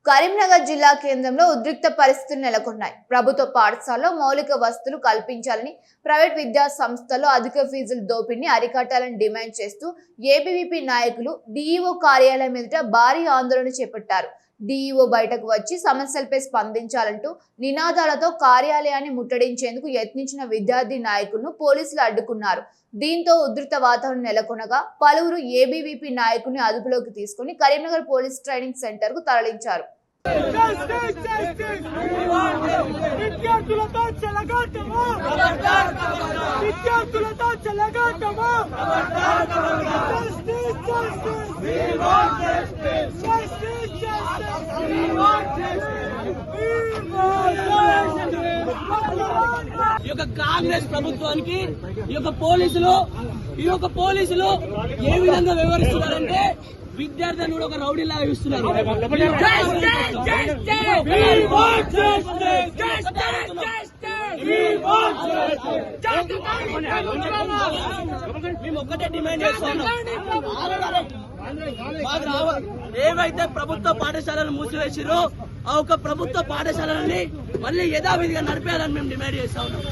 కరీంనగర్ జిల్లా కేంద్రంలో ఉద్రిక్త పరిస్థితులు నెలకొన్నాయి. ప్రభుత్వ పాఠశాలలో మౌలిక వసతులు కల్పించాలని, ప్రైవేట్ విద్యా సంస్థల్లో అధిక ఫీజులు దోపిడీని అరికట్టాలని డిమాండ్ చేస్తూ ఏబీవీపీ నాయకులు డీఈఓ కార్యాలయం ఎదుట భారీ ఆందోళన చేపట్టారు. డీఈఓ బయటకు వచ్చి సమస్యలపై స్పందించాలంటూ నినాదాలతో కార్యాలయాన్ని ముట్టడించేందుకు యత్నించిన విద్యార్థి నాయకులను పోలీసులు అడ్డుకున్నారు. దీంతో ఉధృత వాతావరణం నెలకొనగా పలువురు ఏబీవీపీ నాయకుల్ని అదుపులోకి తీసుకుని కరీంనగర్ పోలీస్ ట్రైనింగ్ సెంటర్ కు తరలించారు. ఈ యొక్క కాంగ్రెస్ ప్రభుత్వానికి ఈ యొక్క పోలీసులు ఏ విధంగా వ్యవహరిస్తున్నారంటే విద్యార్థులను కూడా ఒక రౌడీ లాగా ఇస్తున్నారు. మేము ఒక్కటే డిమాండ్ చేస్తున్నాం, ఏవైతే ప్రభుత్వ పాఠశాలలు మూసివేసిరో ఆ ఒక ప్రభుత్వ పాఠశాలని మళ్ళీ యథావిధిగా నడిపేయాలని మేము డిమాండ్ చేస్తా ఉన్నాం.